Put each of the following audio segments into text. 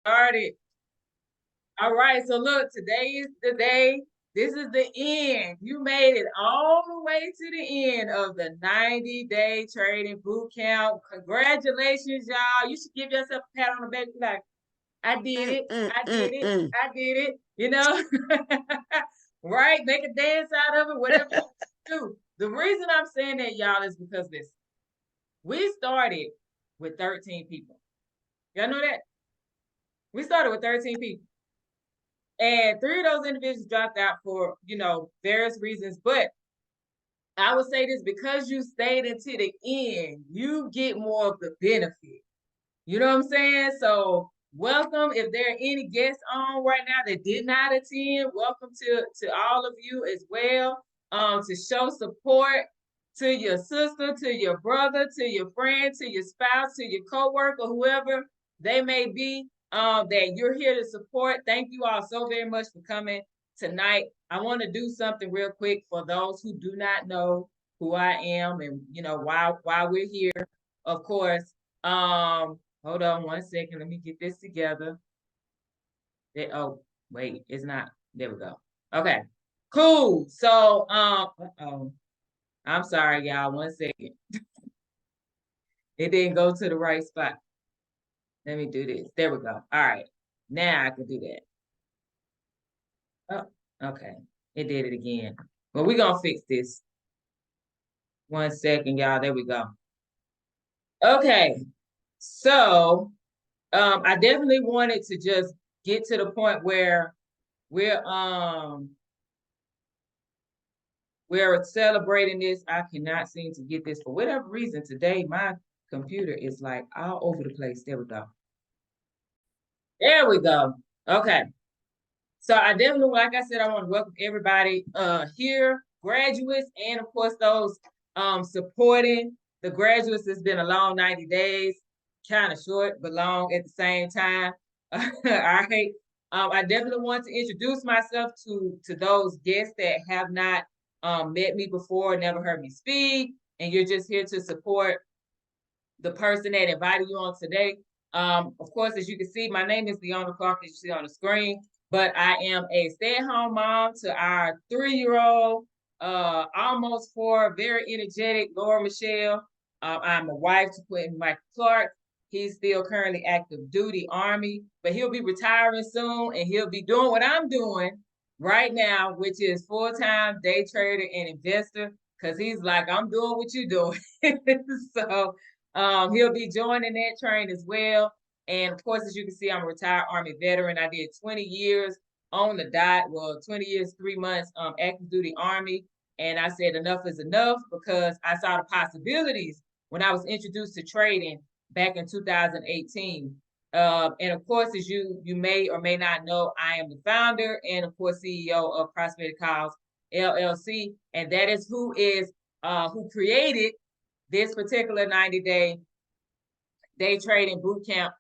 started. All right, so look, today is the day. This is the end. You made it all the way to the end of the 90-day trading boot camp. Congratulations, y'all. You should give yourself a pat on the back. Like, I did it. I did it. I did it. You know, right? Make a dance out of it, whatever you do. The reason I'm saying that, y'all, is because this. We started with 13 people. Y'all know that? We started with 13 people. And 3 of those individuals dropped out for, various reasons. But I would say this, because you stayed until the end, you get more of the benefit. You know what I'm saying? So welcome. If there are any guests on right now that did not attend, welcome to all of you as well. To show support to your sister, to your brother, to your friend, to your spouse, to your coworker, whoever they may be, that you're here to support. Thank you all so very much for coming tonight. I want to do something real quick for those who do not know who I am and why we're here. Of course, hold on one second. Let me get this together. Oh, wait, it's not. There we go. Okay, cool. So, I'm sorry, y'all. 1 second. It didn't go to the right spot. Let me do this. There we go. All right. Now I can do that. Oh, okay. It did it again. But we're going to fix this. 1 second, y'all. There we go. Okay. So, I definitely wanted to just get to the point where we're celebrating this. I cannot seem to get this for whatever reason today. My computer is like all over the place. There we go. There we go. Okay. So I definitely, like I said, I want to welcome everybody here, graduates, and of course those supporting the graduates. It's been a long 90 days, kind of short, but long at the same time. All right. I definitely want to introduce myself to those guests that have not met me before, never heard me speak, and you're just here to support the person that invited you on today. Of course, as you can see, my name is Leona Clark, as you see on the screen, but I am a stay-at-home mom to our 3-year-old, almost 4, very energetic Laura Michelle. I'm a wife to Quentin Michael Clark. He's still currently active duty Army, but he'll be retiring soon, and he'll be doing what I'm doing right now, which is full-time day trader and investor, because he's like, I'm doing what you're doing. So he'll be joining that train as well. And of course, as you can see, I'm a retired Army veteran. I did 20 years on the dot. Well, 20 years, 3 months, active duty Army. And I said enough is enough because I saw the possibilities when I was introduced to trading back in 2018. And of course, as you may or may not know, I am the founder and of course CEO of Prosperity Cause LLC, and that is who created this particular 90-day trading boot camp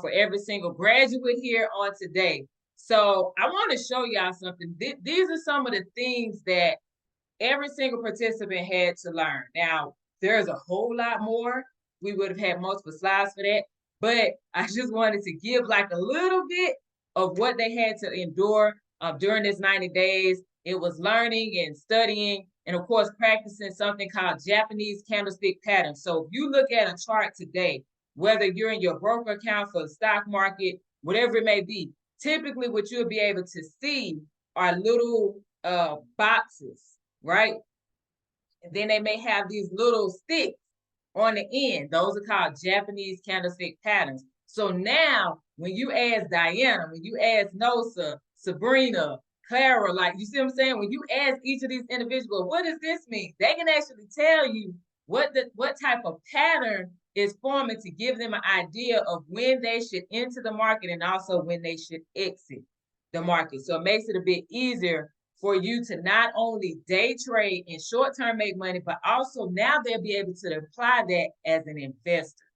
for every single graduate here on today. So I want to show y'all something. These are some of the things that every single participant had to learn. Now, there's a whole lot more. We would have had multiple slides for that, but I just wanted to give like a little bit of what they had to endure during this 90 days. It was learning and studying, and of course, practicing something called Japanese candlestick patterns. So if you look at a chart today, whether you're in your broker account for the stock market, whatever it may be, typically what you'll be able to see are little boxes, right? And then they may have these little sticks on the end. Those are called Japanese candlestick patterns. So now, when you ask Diana, when you ask Nosa, Sabrina, Clara, like, you see what I'm saying? When you ask each of these individuals, what does this mean? They can actually tell you what type of pattern is forming to give them an idea of when they should enter the market and also when they should exit the market. So it makes it a bit easier for you to not only day trade and short-term make money, but also now they'll be able to apply that as an investor,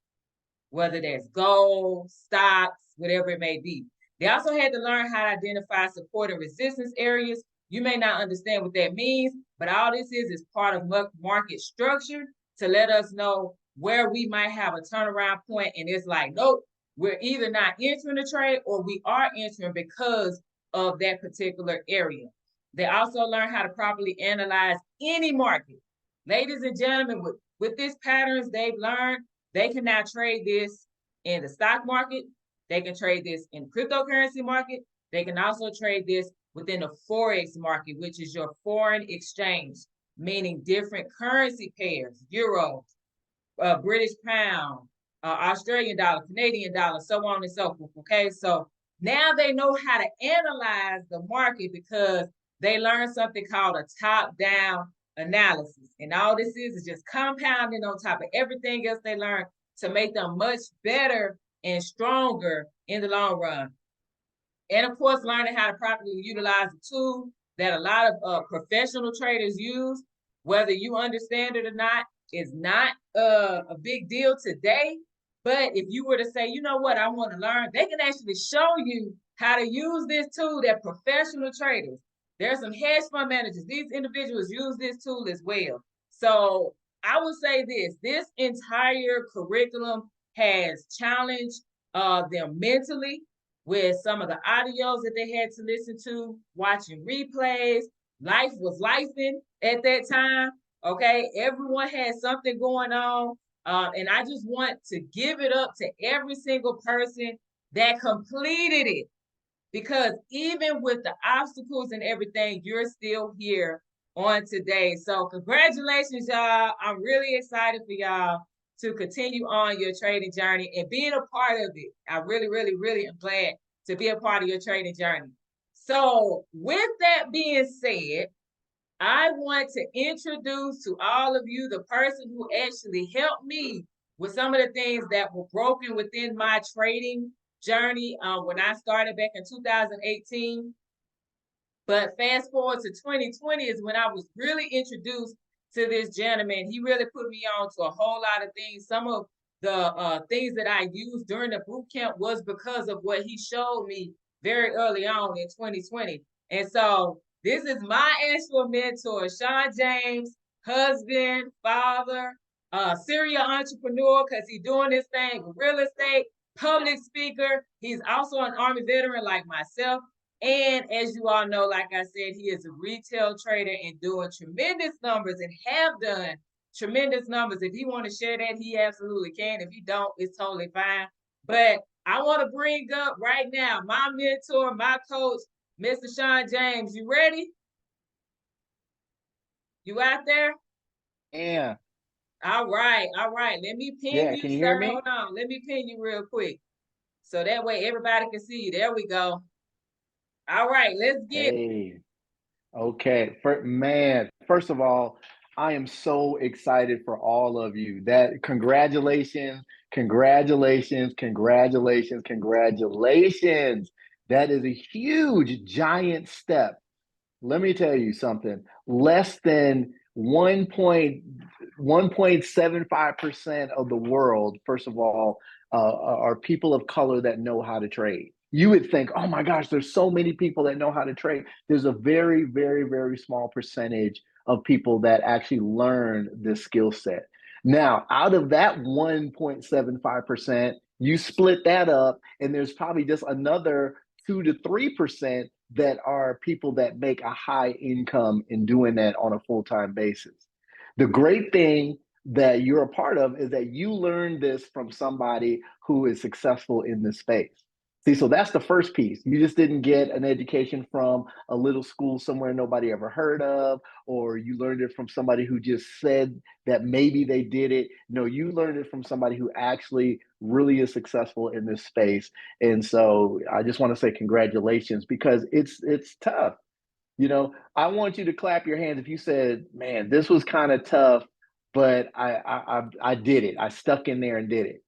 whether that's gold, stocks, whatever it may be. They also had to learn how to identify support and resistance areas. You may not understand what that means, but all this is part of market structure to let us know where we might have a turnaround point, and it's like, nope, we're either not entering the trade or we are entering because of that particular area. They also learn how to properly analyze any market. Ladies and gentlemen, with these patterns they've learned, they can now trade this in the stock market. They can trade this in cryptocurrency market. They can also trade this within the Forex market, which is your foreign exchange, meaning different currency pairs, euros, British pound, Australian dollar, Canadian dollar, so on and so forth. Okay, so now they know how to analyze the market because they learned something called a top-down analysis. And all this is just compounding on top of everything else they learned to make them much better and stronger in the long run. And of course, learning how to properly utilize the tool that a lot of professional traders use, whether you understand it or not, is not a big deal today. But if you were to say, you know what, I want to learn, they can actually show you how to use this tool that professional traders. There's some hedge fund managers. These individuals use this tool as well. So I would say this entire curriculum has challenged them mentally with some of the audios that they had to listen to, watching replays. Life was lifing at that time. Okay, everyone had something going on. And I just want to give it up to every single person that completed it. Because even with the obstacles and everything, you're still here on today. So congratulations, y'all. I'm really excited for y'all to continue on your trading journey and being a part of it. I really, really, really am glad to be a part of your trading journey. So with that being said, I want to introduce to all of you the person who actually helped me with some of the things that were broken within my trading journey when I started back in 2018. But fast forward to 2020 is when I was really introduced to this gentleman. He really put me on to a whole lot of things. Some of the things that I used during the boot camp was because of what he showed me very early on in 2020. And so this is my actual mentor, Shawn James, husband, father, serial entrepreneur, because he's doing this thing with real estate, public speaker. He's also an Army veteran like myself. And as you all know, like I said, he is a retail trader and doing tremendous numbers and have done tremendous numbers. If he want to share that, he absolutely can. If he don't, it's totally fine. But I want to bring up right now my mentor, my coach, Mr. Shawn James. You ready? You out there? Yeah. All right, all right. Let me pin Yeah. you, Can you hear sir. me? Hold on. Let me pin you real quick. So that way everybody can see you. There we go. All right, let's get it. Hey. Okay. Man, first of all, I am so excited for all of you. That congratulations, congratulations, congratulations, congratulations. That is a huge, giant step. Let me tell you something. Less than 1.75% of the world, first of all, are people of color that know how to trade. You would think, oh my gosh, there's so many people that know how to trade. There's a very, very, very small percentage of people that actually learn this skill set. Now, out of that 1.75%, you split that up, and there's probably just another 2 to 3% that are people that make a high income in doing that on a full-time basis. The great thing that you're a part of is that you learned this from somebody who is successful in this space. See, so that's the first piece. You just didn't get an education from a little school somewhere nobody ever heard of, or you learned it from somebody who just said that maybe they did it. No, you learned it from somebody who actually really is successful in this space. And so I just want to say congratulations because it's tough. I want you to clap your hands if you said, "Man, this was kind of tough, but I did it. I stuck in there and did it."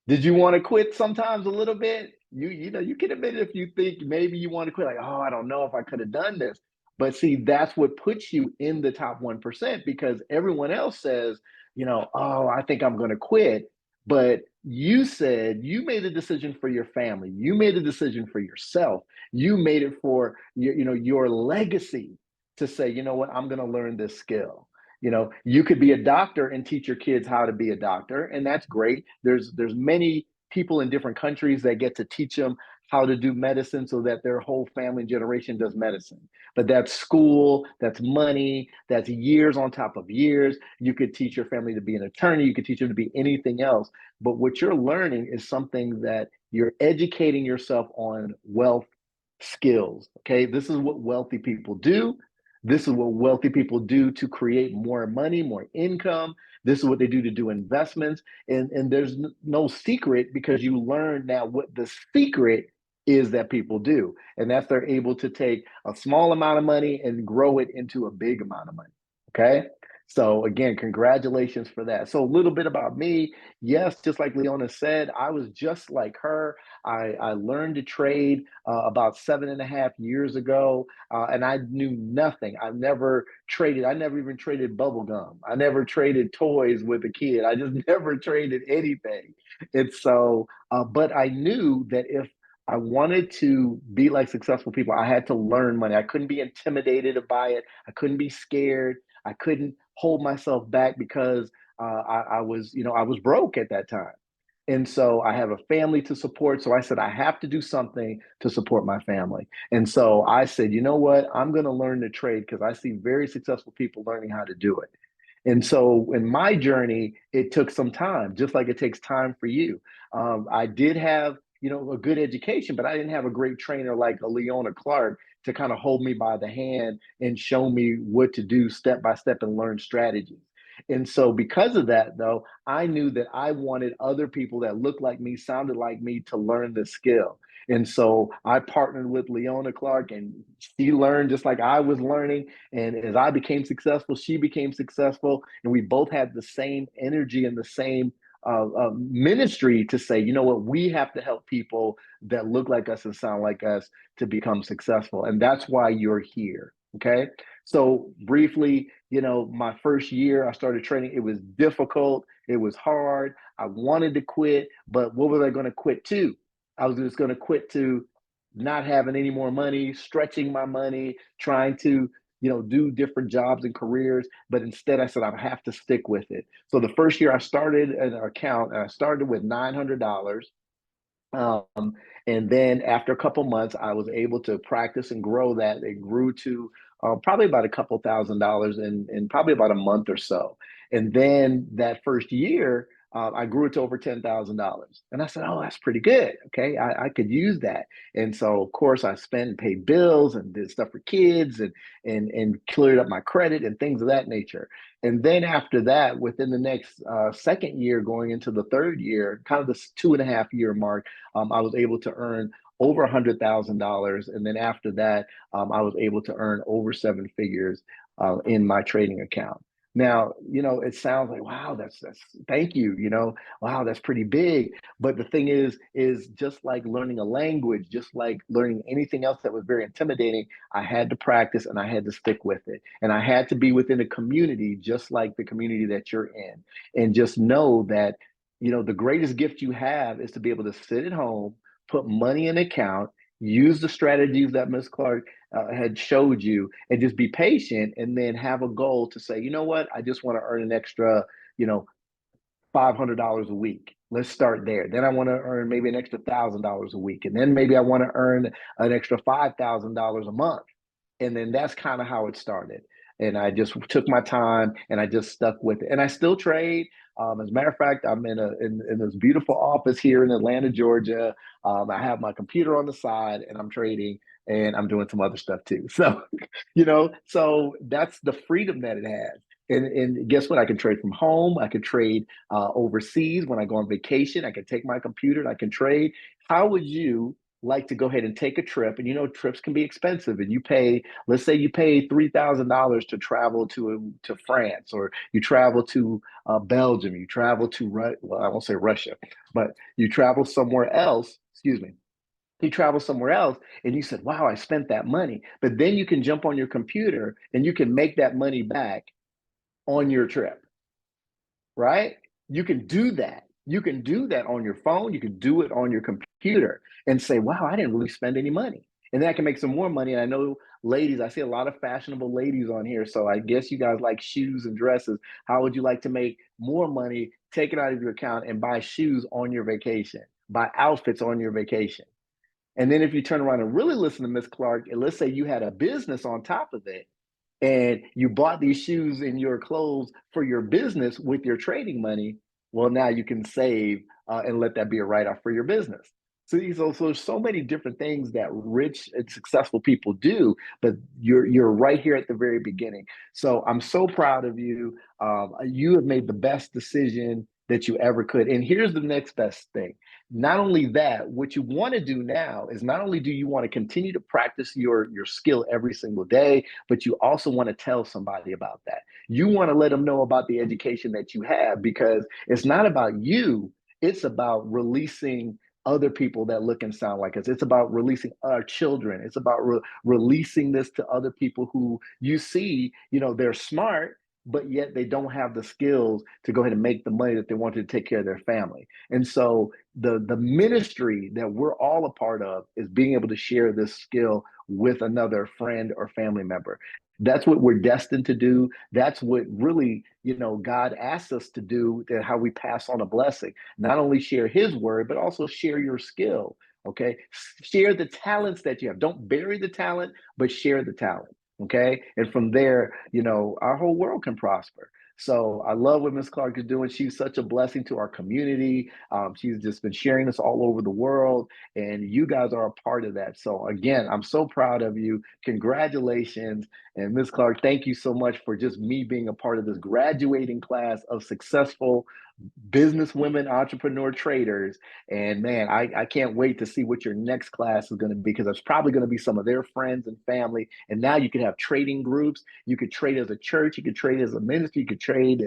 Did you want to quit sometimes a little bit? You can admit it if you think maybe you want to quit, like, oh, I don't know if I could have done this. But see, that's what puts you in the top 1% because everyone else says, oh, I think I'm going to quit. But you said you made a decision for your family. You made a decision for yourself. You made it for your legacy to say, you know what, I'm going to learn this skill. You could be a doctor and teach your kids how to be a doctor, and that's great. There's many people in different countries that get to teach them how to do medicine so that their whole family generation does medicine. But that's school, that's money, that's years on top of years. You could teach your family to be an attorney, you could teach them to be anything else. But what you're learning is something that you're educating yourself on wealth skills. Okay. This is what wealthy people do. This is what wealthy people do to create more money, more income. This is what they do to do investments. And there's no secret because you learn now what the secret is that people do. And that's they're able to take a small amount of money and grow it into a big amount of money. Okay. So again, congratulations for that. So a little bit about me. Yes, just like Leona said, I was just like her. I learned to trade about 7.5 years ago, and I knew nothing. I never traded. I never even traded bubble gum. I never traded toys with a kid. I just never traded anything. And so, but I knew that if I wanted to be like successful people, I had to learn money. I couldn't be intimidated by it. I couldn't be scared. I couldn't hold myself back because I was, I was broke at that time. And so I have a family to support. So I said, I have to do something to support my family. And so I said, you know what? I'm going to learn to trade because I see very successful people learning how to do it. And so in my journey, it took some time, just like it takes time for you. I did have, a good education, but I didn't have a great trainer like a Leona Clark to kind of hold me by the hand and show me what to do step by step and learn strategies. And so because of that, though, I knew that I wanted other people that looked like me, sounded like me to learn the skill. And so I partnered with Leona Clark, and she learned just like I was learning. And as I became successful, she became successful. And we both had the same energy and the same ministry to say, you know what, we have to help people that look like us and sound like us to become successful. And that's why you're here. Okay. So briefly, my first year I started trading. It was difficult. It was hard. I wanted to quit, but what was I going to quit to? I was just going to quit to not having any more money, stretching my money, trying to, do different jobs and careers. But instead, I said, I have to stick with it. So the first year I started an account and I started with $900. Um, and then after a couple months, I was able to practice and grow that. It grew to probably about a couple $1,000s in probably about a month or so. And then that first year, I grew it to over $10,000. And I said, oh, that's pretty good. Okay, I could use that. And so, of course, I spent and paid bills and did stuff for kids and cleared up my credit and things of that nature. And then after that, within the next second year, going into the third year, kind of this 2.5 year mark, I was able to earn over $100,000. And then after that, I was able to earn over seven figures in my trading account. Now, it sounds like, wow, that's thank you, wow, that's pretty big. But the thing is just like learning a language, just like learning anything else that was very intimidating, I had to practice and I had to stick with it. And I had to be within a community just like the community that you're in. And just know that, the greatest gift you have is to be able to sit at home, put money in an account, use the strategies that Ms. Clark had showed you, and just be patient and then have a goal to say, you know what, I just want to earn an extra, $500 a week. Let's start there. Then I want to earn maybe an extra $1,000 a week. And then maybe I want to earn an extra $5,000 a month. And then that's kind of how it started. And I just took my time and I just stuck with it. And I still trade. As a matter of fact, I'm in this beautiful office here in Atlanta, Georgia. I have my computer on the side and I'm trading and I'm doing some other stuff too. So, so that's the freedom that it has. And guess what? I can trade from home. I can trade overseas when I go on vacation. I can take my computer and I can trade. How would you like to go ahead and take a trip? And trips can be expensive. And you pay, let's say you pay $3,000 to travel to France, or you travel to Belgium. You travel to well, I won't say Russia, but you travel somewhere else. Excuse me. You travel somewhere else and you said, wow, I spent that money. But then you can jump on your computer and you can make that money back on your trip, right? You can do that. You can do that on your phone. You can do it on your computer and say, wow, I didn't really spend any money. And then I can make some more money. And I know ladies, I see a lot of fashionable ladies on here. So I guess you guys like shoes and dresses. How would you like to make more money, take it out of your account and buy shoes on your vacation? buy outfits on your vacation. And then if you turn around and really listen to Miss Clark, and let's say you had a business on top of it, and you bought these shoes and your clothes for your business with your trading money, well, now you can save and let that be a write off for your business. So there's so many different things that rich and successful people do, but you're right here at the very beginning. So I'm so proud of you. You have made the best decision that you ever could. And here's the next best thing. Not only that, what you want to do now is not only do you want to continue to practice your skill every single day, but you also want to tell somebody about that. You want to let them know about the education that you have because it's not about you, it's about releasing other people that look and sound like us. It's about releasing our children. It's about releasing this to other people who you see, they're smart, but yet they don't have the skills to go ahead and make the money that they want to take care of their family. And so the ministry that we're all a part of is being able to share this skill with another friend or family member. That's what we're destined to do. That's what really, God asks us to do, that how we pass on a blessing. Not only share his word, but also share your skill. Okay. Share the talents that you have. Don't bury the talent, but share the talent. Okay. And from there, our whole world can prosper. So I love what Miss Clark is doing. She's such a blessing to our community. She's just been sharing this all over the world, and you guys are a part of that. So again, I'm so proud of you. Congratulations. And Miss Clark, thank you so much for just me being a part of this graduating class of successful business women, entrepreneur traders. And man, I can't wait to see what your next class is going to be, because it's probably going to be some of their friends and family. And now you can have trading groups. You could trade as a church. You could trade as a ministry. You could trade,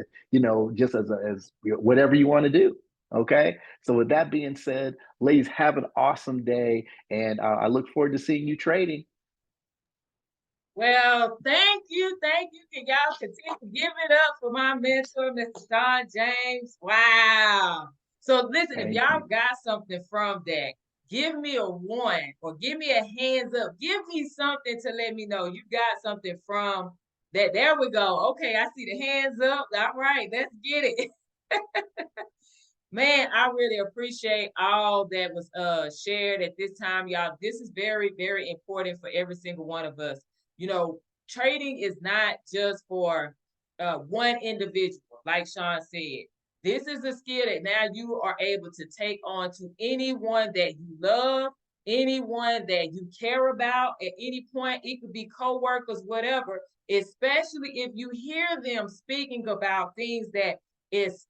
just as whatever you want to do. Okay. So with that being said, ladies, have an awesome day. And I look forward to seeing you trading. Well, thank you. Thank you. Can y'all continue to give it up for my mentor, Mr. Shawn James? Wow. So listen, if Thank y'all you. got something from that, give me a one or give me a hands up. Give me something to let me know you got something from that. There we go. Okay, I see the hands up. All right, let's get it. Man, I really appreciate all that was shared at this time, y'all. This is very, very important for every single one of us. Trading is not just for one individual, like Shawn said. This is a skill that now you are able to take on to anyone that you love, anyone that you care about at any point. It could be coworkers, whatever, especially if you hear them speaking about things that is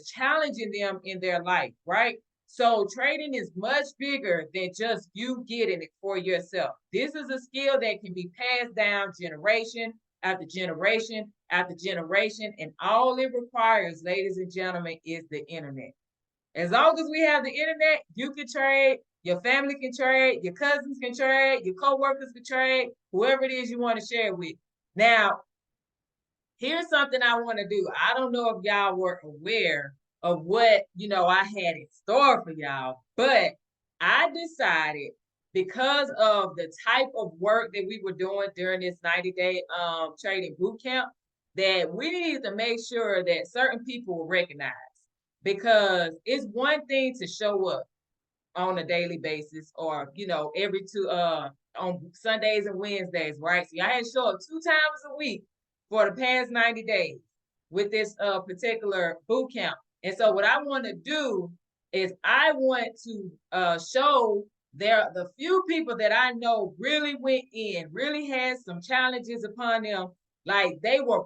challenging them in their life, right? So trading is much bigger than just you getting it for yourself. This is a skill that can be passed down generation after generation after generation, and all it requires, ladies and gentlemen, is the internet. As long as we have the internet, you can trade, your family can trade, your cousins can trade, your coworkers can trade, whoever it is you want to share with. Now, here's something I want to do. I don't know if y'all were aware of what, I had in store for y'all, but I decided, because of the type of work that we were doing during this 90-day trading boot camp, that we needed to make sure that certain people were recognized, because it's one thing to show up on a daily basis, or every two on Sundays and Wednesdays, right? So I had to show up 2 times a week for the past 90 days with this particular boot camp. And so what I want to do is I want to show the few people that I know really went in, really had some challenges upon them, like they were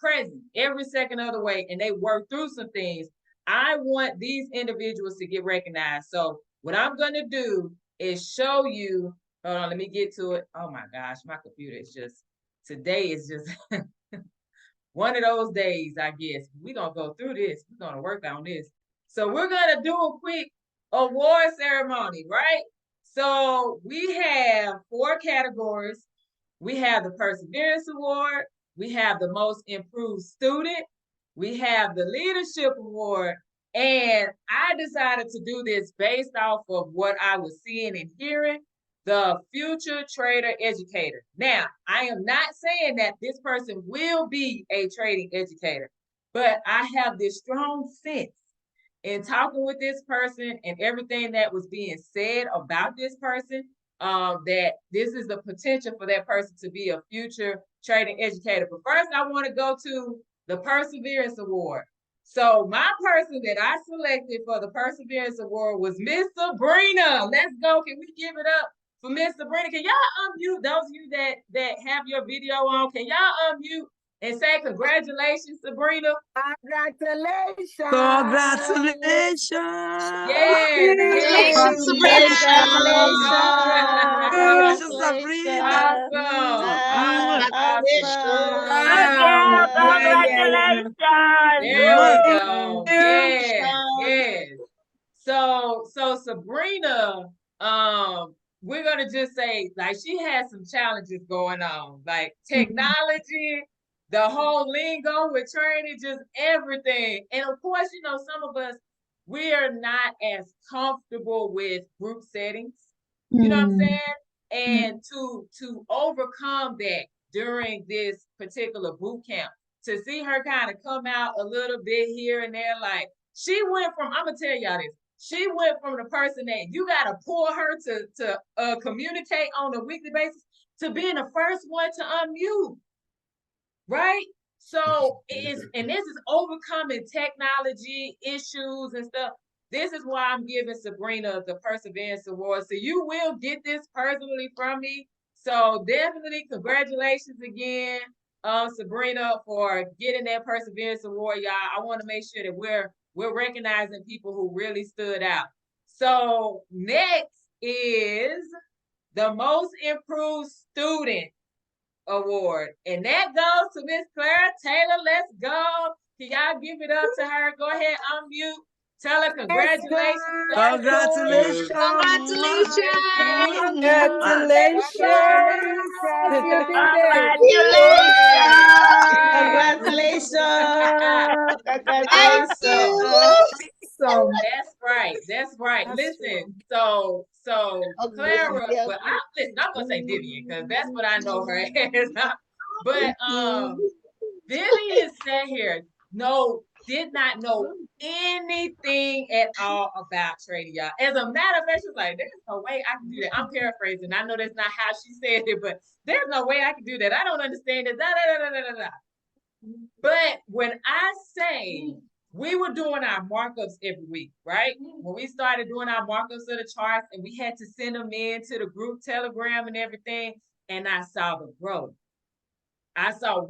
present every second of the way, and they worked through some things. I want these individuals to get recognized. So what I'm going to do is show you. Hold on, let me get to it. Oh my gosh, my computer is just, today is just one of those days, I guess. We're going to go through this. We're going to work on this. So we're going to do a quick award ceremony, right? So we have 4 categories. We have the Perseverance Award. We have the Most Improved Student. We have the Leadership Award. And I decided to do this based off of what I was seeing and hearing, the Future Trader Educator. Now, I am not saying that this person will be a trading educator, but I have this strong sense in talking with this person and everything that was being said about this person, that this is the potential for that person to be a future trading educator. But first, I want to go to the Perseverance Award. So my person that I selected for the Perseverance Award was Miss Sabrina. Let's go. Can we give it up for Miss Sabrina? Can y'all unmute those of you that have your video on? Can y'all unmute and say congratulations, Sabrina? Congratulations! Congratulations! Yes, yes. Congratulations, Sabrina! Awesome. Good girl, congratulations! There we go. Yes, yes. So Sabrina, we're gonna just say like she has some challenges going on, like technology, the whole lingo with training, just everything. And of course, you know, some of us we are not as comfortable with group settings. You know what I'm saying? And to overcome that during this particular boot camp, to see her kind of come out a little bit here and there, like she went from, I'm gonna tell y'all this. She went from the person that you gotta pull her to communicate on a weekly basis to being the first one to unmute, right? So it's and this is overcoming technology issues and stuff. This is why I'm giving Sabrina the Perseverance Award. So you will get this personally from me. So definitely congratulations again, Sabrina, for getting that Perseverance Award, y'all. I want to make sure that we're recognizing people who really stood out. So next is the Most Improved Student Award, and that goes to Miss Clara Taylor. Let's go. Can y'all give it up to her? Go ahead, unmute. Tell her congratulations. Congratulations! That's right. That's right. Listen, so Clara, but I'm gonna say Vivian because that's what I know her as. But Vivian sat here, did not know anything at all about trading, y'all. As a matter of fact, she was like, there's no way I can do that. I'm paraphrasing. I know that's not how she said it, but there's no way I can do that. I don't understand it. Da, da, da, da, da, da. But when I say we were doing our markups every week, right? When we started doing our markups of the charts and we had to send them in to the group telegram and everything, and I saw the growth. I saw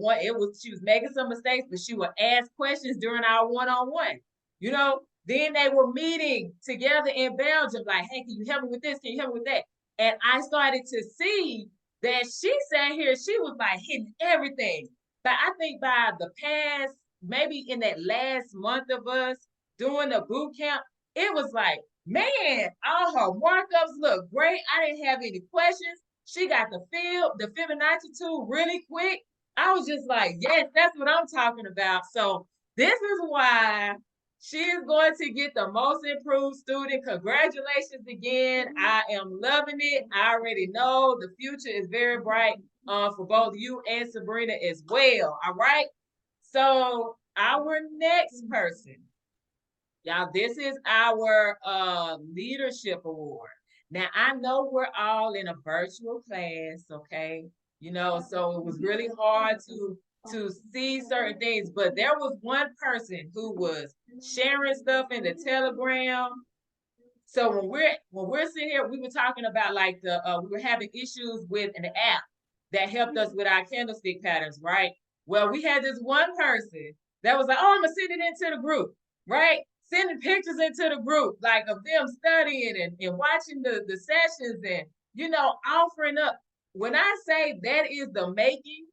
she was making some mistakes, but she would ask questions during our one-on-one. You know, then they were meeting together in Belgium, like, hey, can you help me with this? Can you help me with that? And I started to see that she sat here, she was like hitting everything. But I think by the past, maybe in that last month of us doing the boot camp, it was like, man, all her markups look great. I didn't have any questions. She got the Fibonacci tool really quick. I was just like, yes, that's what I'm talking about. So this is why she is going to get the Most Improved Student. Congratulations again. I am loving it. I already know the future is very bright for both you and Sabrina as well. All right. So our next person, y'all, this is our leadership award. Now I know we're all in a virtual class, okay? You know, so it was really hard to see certain things, but there was one person who was sharing stuff in the Telegram. So when we're sitting here, we were talking about like we were having issues with an app that helped us with our candlestick patterns, right? Well, we had this one person that was like, oh, I'm gonna send it into the group, right? Sending pictures into the group, like of them studying and watching the sessions and, you know, offering up. When I say that is the making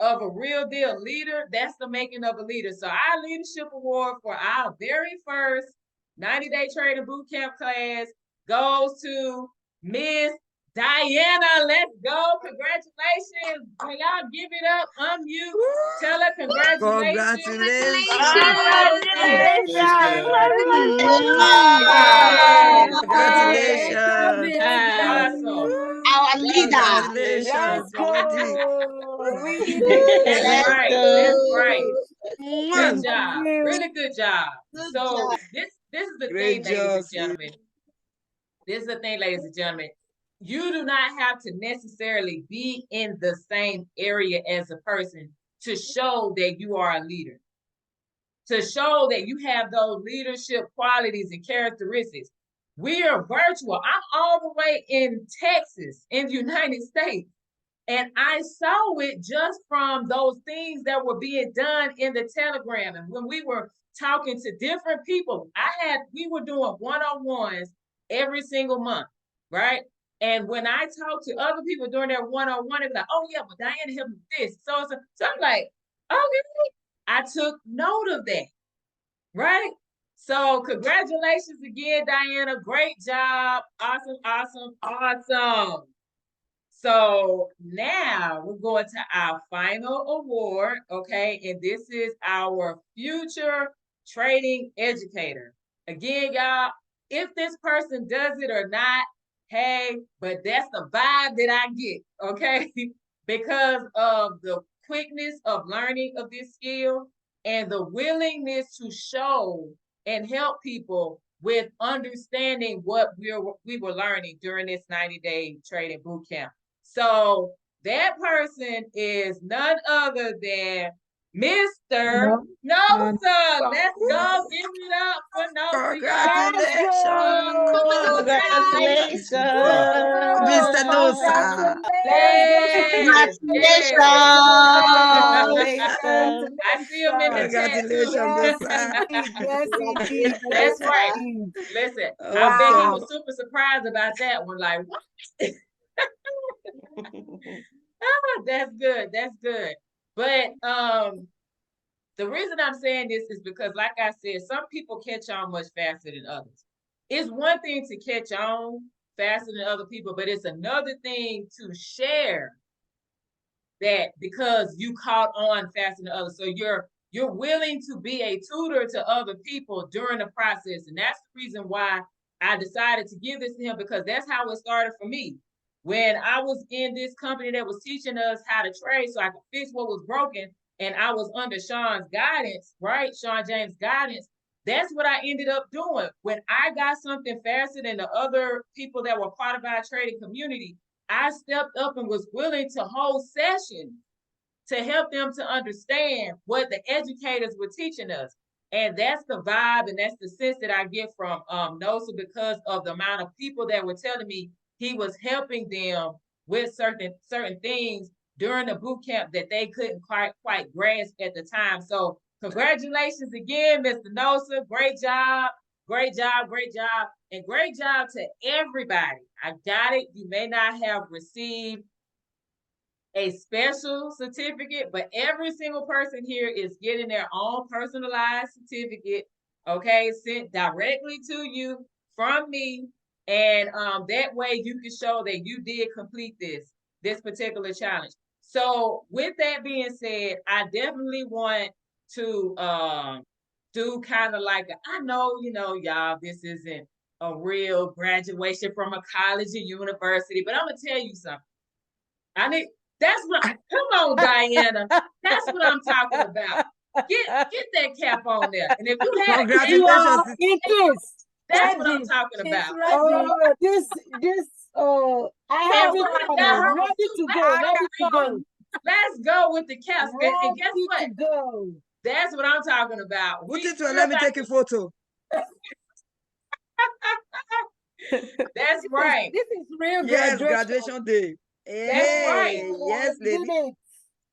of a real deal leader, that's the making of a leader. So our leadership award for our very first 90-day trading boot camp class goes to Miss Diana. Let's go. Congratulations. Can y'all give it up? Unmute. Tell her congratulations. Yes. Congratulations! Awesome. Our leader. Congratulations! That's right. That's right. Good Mwah. job. Really good job. So this is the Great thing, ladies job, and gentlemen. This is the thing, ladies and gentlemen. You do not have to necessarily be in the same area as a person to show that you are a leader, to show that you have those leadership qualities and characteristics. We are virtual. I'm all the way in Texas, in the United States. And I saw it just from those things that were being done in the Telegram. And when we were talking to different people, we were doing one-on-ones every single month, right? And when I talked to other people during their one-on-one, they were like, oh yeah, but Diana helped me with this. So I'm like, okay, I took note of that, right? So congratulations again, Diana. Great job. Awesome, awesome, awesome. So now we're going to our final award, okay? And this is our future trading educator. Again, y'all, if this person does it or not, hey, but that's the vibe that I get, okay? Because of the quickness of learning of this skill and the willingness to show and help people with understanding what we were learning during this 90-day trading boot camp. So that person is none other than Mr. Nosa. Let's go. Give it up for Nosa. Congratulations. Congratulations. Mr. Nosa. Yes, yes. Congratulations. I see him in the chat too. Congratulations, Yes, Nosa. indeed. Yes, indeed. That's Yes, right. indeed. Listen, I bet he Wow. was super surprised about that one. Like, what? Oh, that's good. That's good. But the reason I'm saying this is because, like I said, some people catch on much faster than others. It's one thing to catch on faster than other people, but it's another thing to share that because you caught on faster than others. So you're willing to be a tutor to other people during the process. And that's the reason why I decided to give this to him, because that's how it started for me. When I was in this company that was teaching us how to trade so I could fix what was broken, and I was under Shawn's guidance, right? Shawn James' guidance. That's what I ended up doing. When I got something faster than the other people that were part of our trading community, I stepped up and was willing to hold sessions to help them to understand what the educators were teaching us. And that's the vibe and that's the sense that I get from Nosa, because of the amount of people that were telling me he was helping them with certain things during the boot camp that they couldn't quite grasp at the time. So congratulations again, Mr. Nosa. Great job. Great job, great job, and great job to everybody. I got it. You may not have received a special certificate, but every single person here is getting their own personalized certificate, okay, sent directly to you from me. And that way you can show that you did complete this particular challenge. So with that being said, I definitely want to do kind of like I know, y'all, this isn't a real graduation from a college or university, but I'm gonna tell you something. Come on, Diana. That's what I'm talking about. Get that cap on there. And if you had Congratulations. that's what I'm talking about. I have it ready to go. Let's go with the caps. And guess what? To go. That's what I'm talking about. Put it to let me take a photo. That's right. This is real graduation day. That's right. Yes, lady.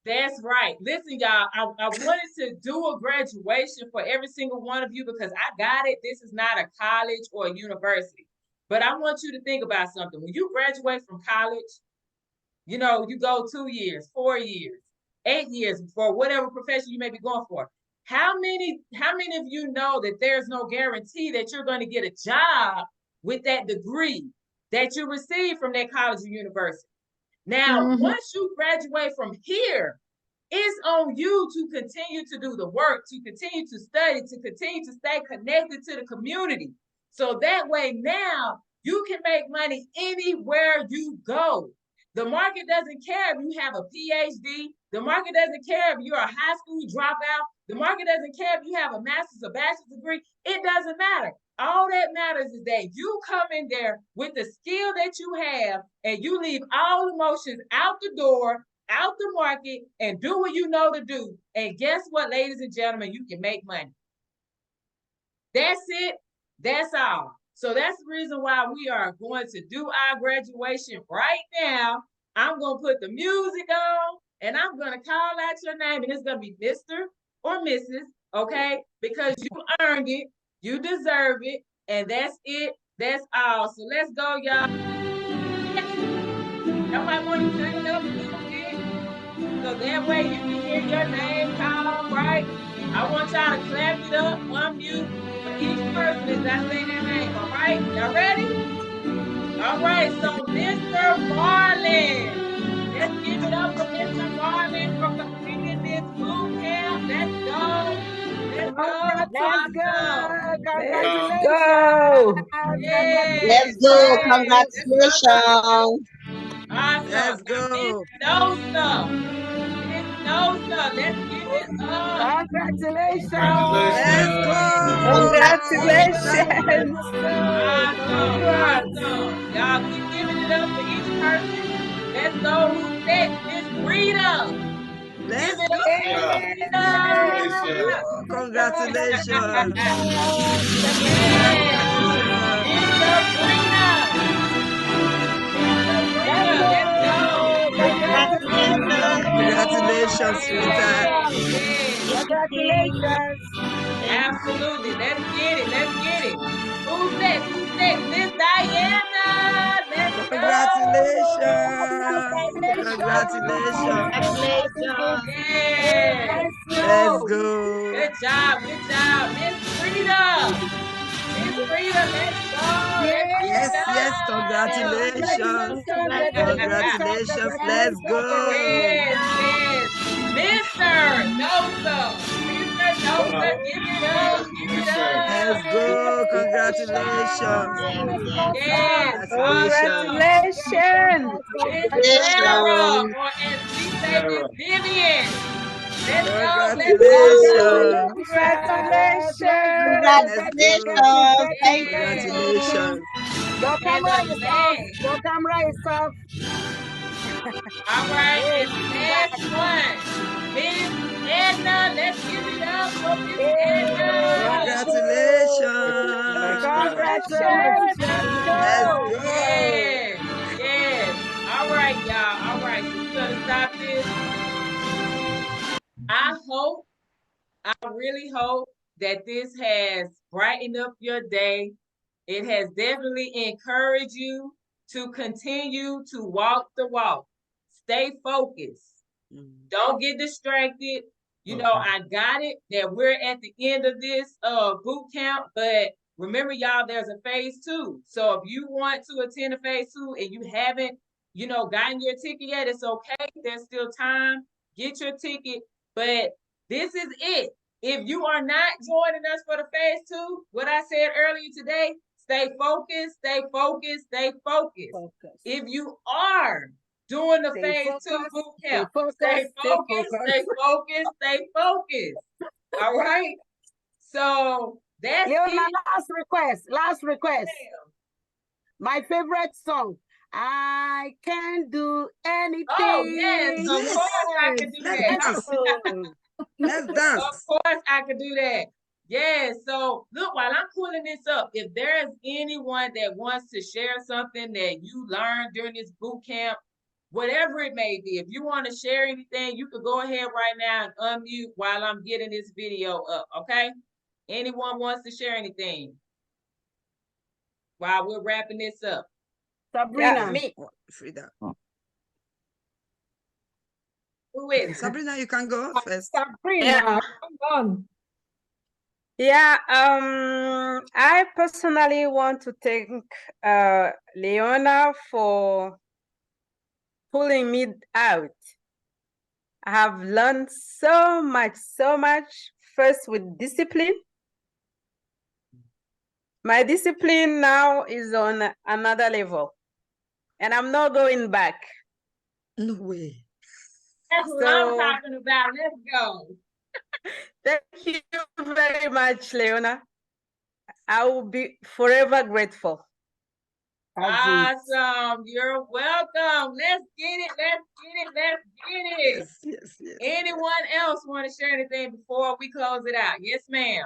That's right. Listen, y'all, I wanted to do a graduation for every single one of you because I got it. This is not a college or a university. But I want you to think about something. When you graduate from college, you go 2 years, 4 years, 8 years for whatever profession you may be going for. How many of you know that there's no guarantee that you're going to get a job with that degree that you receive from that college or university? Now, once you graduate from here, it's on you to continue to do the work, to continue to study, to continue to stay connected to the community. So that way now you can make money anywhere you go. The market doesn't care if you have a PhD. The market doesn't care if you're a high school dropout. The market doesn't care if you have a master's or bachelor's degree. It doesn't matter. All that matters is that you come in there with the skill that you have and you leave all emotions out the door, out the market, and do what you know to do. And guess what, ladies and gentlemen, you can make money. That's it. That's all. So that's the reason why we are going to do our graduation right now. I'm going to put the music on and I'm going to call out your name, and it's going to be Mr. or Mrs., okay? Because you earned it, you deserve it, and that's it. That's all. So let's go, y'all. Y'all might want to turn it up a little bit so that way you can hear your name called, right? I want y'all to clap it up, unmute for each person as I say their name, all right? Y'all ready? All right, so Mr. Marlin. Let's give it up for Mr. Marlin for completing this boot camp. Let's go. Let's go. Let's Awesome. go. Let's Congratulations. go. Yes, Let's go. yes. Let's go. Congratulations. Awesome. Let's Now, Miss go. Nosa. Miss Nosa, let's give it up. Let's Congratulations. go. Congratulations. Awesome. Congrats. Awesome. Y'all keep giving it up for each person. Let's go. Who's next? Miss Rita. Give Let's it go. up for Miss Woo, Rita. congratulations. Yes. Congratulations. Miss Sabrina. Miss Let's Sabrina. Let's go. go. Congratulations. Congratulations, sweetheart. Yes. Yes. Congratulations. Absolutely. Let's get it. Let's get it. Who's next? Who's next? Miss Diana. Let's Congratulations. Congratulations. Congratulations. Yes. Bless Let's you. go. Good job. Good job. Miss Rita. Miss Rita, let's go. Let's give it Yes, yes, up. congratulations. Congratulations. Congratulations. Let's go. Yes, yes. Mr. Nosa. Mr. Nosa, give it up. Give it up. Let's go. Congratulations. Yes, Congratulations. awesome. Congratulations. Miss Sarah, Congratulations. or as we say, Miss Vivian. Let's go. Let's go. Congratulations. Congratulations. Let's go. Congratulations. Thank Yes. you. Congratulations. And the last, all right, and last one, Miss Edna. Let's give it up for Miss Edna. Congratulations. Let's Congratulations. go. Yes, yes. All right, y'all. All right, so we're gonna stop this. I hope, I really hope that this has brightened up your day. It has definitely encouraged you to continue to walk the walk. Stay focused. Don't get distracted. You know, I got it that we're at the end of this boot camp, but remember, y'all, there's a phase 2. So if you want to attend a phase 2 and you haven't, you know, gotten your ticket yet, it's okay. There's still time. Get your ticket. But this is it. If you are not joining us for the phase 2, what I said earlier today, stay focused, stay focused, stay focused. If you are doing the phase 2 boot camp, stay focused, stay focused, stay focused. All right. So that's Leona, it. last request. My favorite song. I can do anything. Oh, yes, of Yes. course I can do Let's that. dance. Let's Of dance. course I can do that. Yes. So look, while I'm pulling this up, if there's anyone that wants to share something that you learned during this boot camp, whatever it may be, if you want to share anything, you could go ahead right now and unmute while I'm getting this video up. Okay. Anyone wants to share anything while we're wrapping this up? Sabrina. Yeah, me. Frida. Who is it? Sabrina, you can go first. Sabrina. Yeah, I personally want to thank Leona for pulling me out. I have learned so much, first with discipline. My discipline now is on another level, and I'm not going back. No way. That's what I'm talking about. Let's go. Thank you very much, Leona. I will be forever grateful. Awesome. You're welcome. Let's get it. Let's get it. Let's get it. Yes, yes, yes. Anyone else want to share anything before we close it out? Yes, ma'am.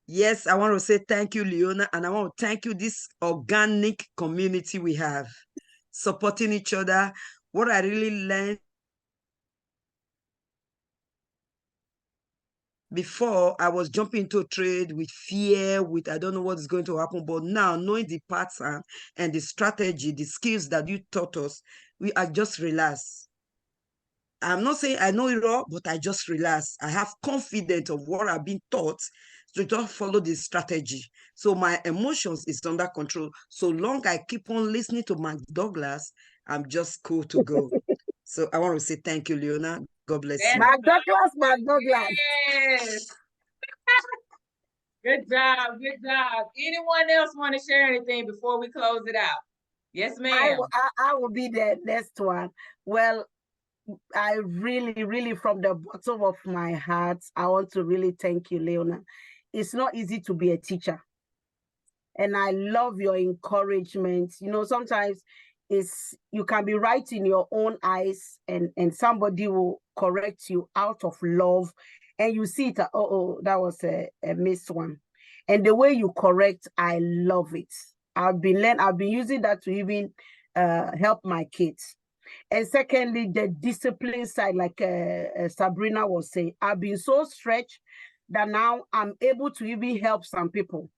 Yes, I want to say thank you, Leona, and I want to thank you, this organic community we have, supporting each other. What I really learned before, I was jumping into trade with fear, with I don't know what is going to happen. But now, knowing the pattern and the strategy, the skills that you taught us, we are just relaxed. I'm not saying I know it all, but I just relax. I have confidence of what I've been taught to just follow this strategy. So my emotions is under control. So long I keep on listening to Mark Douglas, I'm just cool to go. So I want to say thank you, Leona. God bless you. Mark Douglas, Mark Douglas. Yes. Good job. Good job. Anyone else want to share anything before we close it out? Yes, ma'am. I will be the next one. Well, I really, really, from the bottom of my heart, I want to really thank you, Leona. It's not easy to be a teacher. And I love your encouragement. You know, sometimes you can be right in your own eyes and somebody will correct you out of love. And you see it, oh, that was a missed one. And the way you correct, I love it. I've been using that to even help my kids. And secondly, the discipline side, like Sabrina was saying, I've been so stretched that now I'm able to even help some people.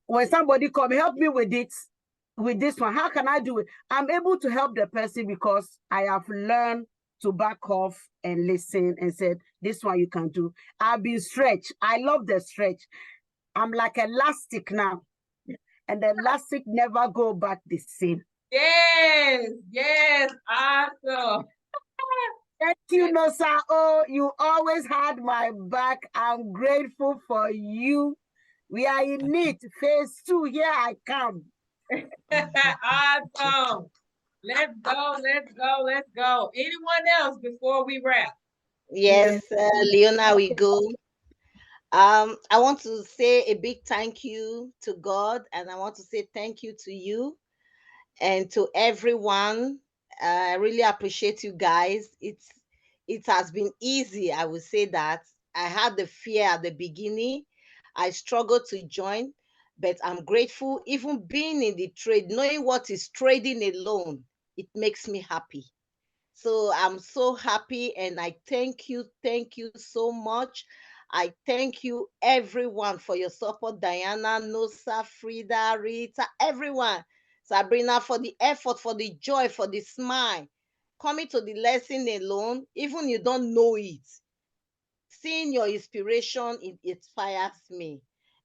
When somebody come, help me with this one, how can I do it? I'm able to help the person because I have learned to back off and listen and said, this one you can do. I've been stretched. I love the stretch. I'm like elastic now. And the elastic never go back the same. Yes, yes, awesome. Thank you, Nosa. Oh, you always had my back. I'm grateful for you. We are in it. Phase 2, here I come. Awesome. Let's go, let's go, let's go. Anyone else before we wrap? Yes, Leona, we go. I want to say a big thank you to God, and I want to say thank you to you and to everyone. I really appreciate you guys. It has been easy, I would say that. I had the fear at the beginning. I struggled to join, but I'm grateful. Even being in the trade, knowing what is trading alone, it makes me happy. So I'm so happy and I thank you so much. I thank you everyone for your support. Diana, Nosa, Frida, Rita, everyone. Sabrina, for the effort, for the joy, for the smile. Coming to the lesson alone, even you don't know it. Seeing your inspiration, it inspires me.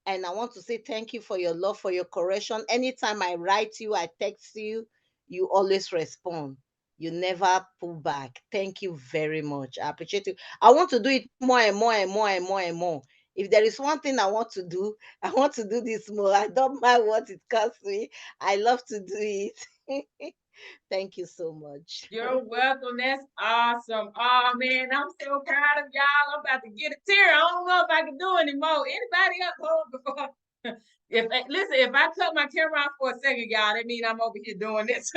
And I want to say thank you for your love, for your correction. Anytime I write you, I text you, you always respond. You never pull back. Thank you very much. I appreciate you. I want to do it more and more and more and more and more. If there is one thing I want to do, I want to do this more. I don't mind what it costs me. I love to do it. Thank you so much. You're welcome. That's awesome. Oh man, I'm so proud of y'all. I'm about to get a tear. I don't know if I can do anymore. Anybody up home before? If I cut my camera off for a second, y'all, that means I'm over here doing this.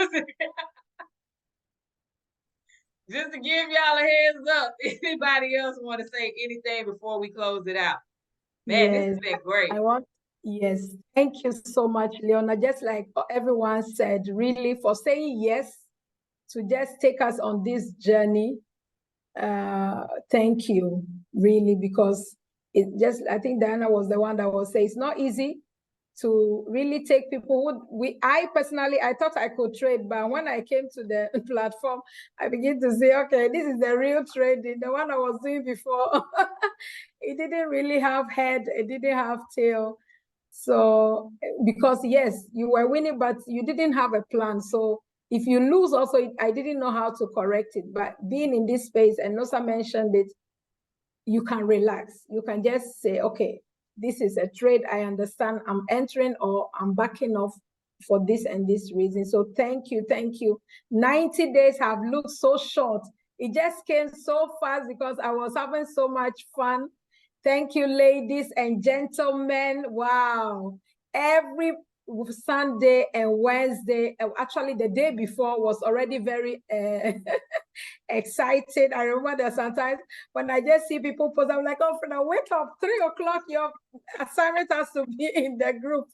Just to give y'all a heads up. Anybody else want to say anything before we close it out? Man, this has been great. Yes, thank you so much, Leona. Just like everyone said, really for saying yes to just take us on this journey. Thank you, really, because I think Diana was the one that was saying it's not easy to really take people I personally, I thought I could trade, but when I came to the platform, I began to say, okay, this is the real trading, the one I was doing before. It didn't really have head, it didn't have tail. So, because yes, you were winning, but you didn't have a plan. So if you lose also, I didn't know how to correct it. But being in this space, and Nosa mentioned it, you can relax. You can just say, okay, this is a trade. I understand I'm entering or I'm backing off for this and this reason. So thank you, thank you. 90 days have looked so short. It just came so fast because I was having so much fun. Thank you, ladies and gentlemen. Wow. Every Sunday and Wednesday, actually the day before was already very excited. I remember that sometimes when I just see people post, I'm like, oh, friend, wake up, 3 o'clock, your assignment has to be in the group.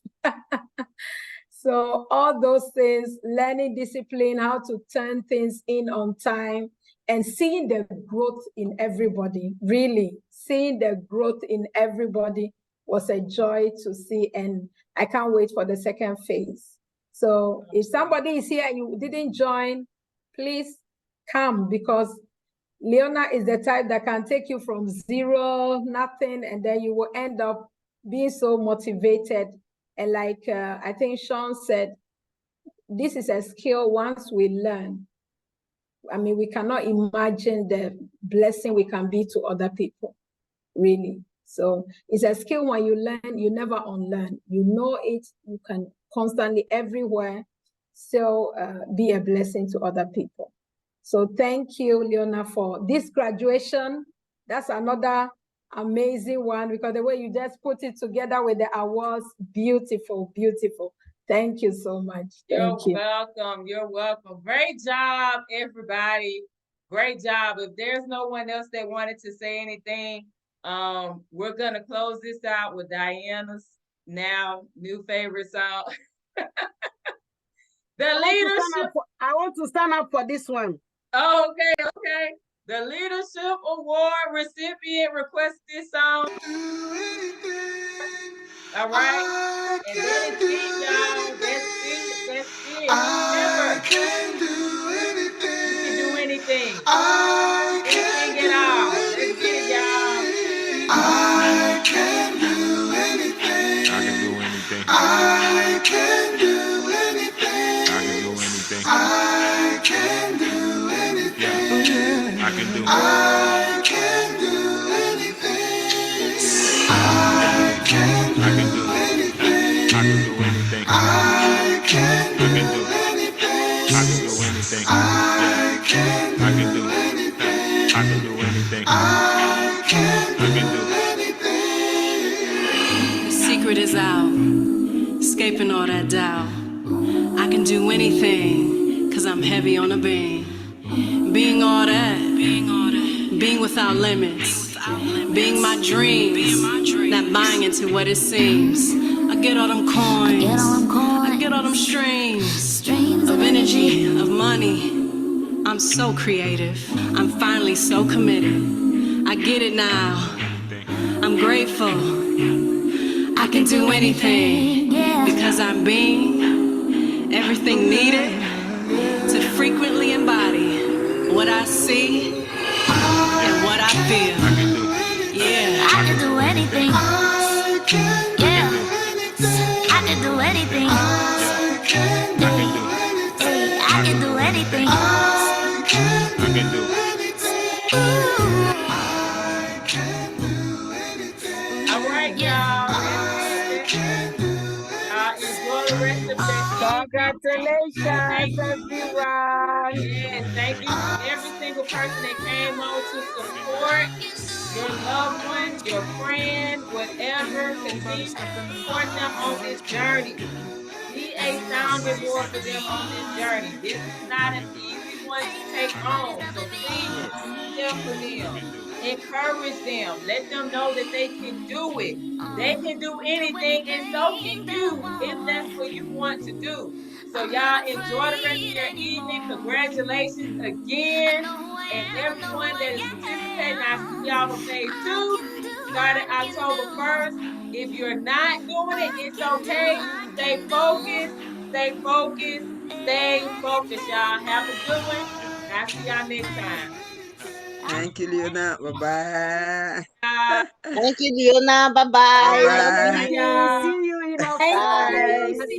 So all those things, learning discipline, how to turn things in on time, and seeing the growth in everybody, really seeing the growth in everybody was a joy to see. And I can't wait for the second phase. So if somebody is here and you didn't join, please come, because Leona is the type that can take you from zero, nothing, and then you will end up being so motivated. And like I think Shawn said, this is a skill once we learn. I mean, we cannot imagine the blessing we can be to other people, really. So it's a skill when you learn, you never unlearn. You know it, you can constantly everywhere still be a blessing to other people. So thank you, Leona, for this graduation. That's another amazing one, because the way you just put it together with the awards, beautiful, beautiful. Thank you so much. Thank you. You're welcome. You're welcome. Great job, everybody. Great job. If there's no one else that wanted to say anything, we're gonna close this out with Diana's now new favorite song. I want to stand up for this one. Oh, okay. The Leadership Award recipient requested this song. All right. And that is it, y'all. That's it. Remember, I can do anything. you can do anything. Anything at all. Let's get it, y'all. I can do anything. I can do anything. I can do anything. I can do anything. I can do anything. I can do anything. I can do anything. I can do anything. I can do anything. I can do anything. I can do anything. I can do anything. The secret is out, escaping all that doubt. I can do anything, cause I'm heavy on the beam. Being all that, being without limits, being my dreams, not buying into what it seems. I get all them coins, I get all them streams of energy, of money. I'm so creative, I'm finally so committed. I get it now, I'm grateful. I can do anything, because I'm being everything needed to frequently embody what I see and what I feel. Yeah, I can do anything. Yeah, I can do anything. I can do anything. I can do anything. I can do anything. All right, y'all. Enjoy the rest of the Congratulations, everyone. Yes, thank you every single person that came on to support your loved one, your friend, whatever. Continue to support them on this journey. Be a sounding board for them on this journey. This is not an easy one to take on. So please be there for them. Encourage them. Let them know that they can do it. They can do anything, and so can you if that's what you want to do. So y'all enjoy the rest of your evening. Congratulations again. And everyone that is participating, I see y'all on phase 2, starting October 1st. If you're not doing it, it's okay. Stay focused, stay focused, stay focused, y'all. Have a good one. I'll see y'all next time. Thank you, Leona. Bye-bye. Thank you, Leona. Bye-bye. Bye-bye. See you in October. Bye.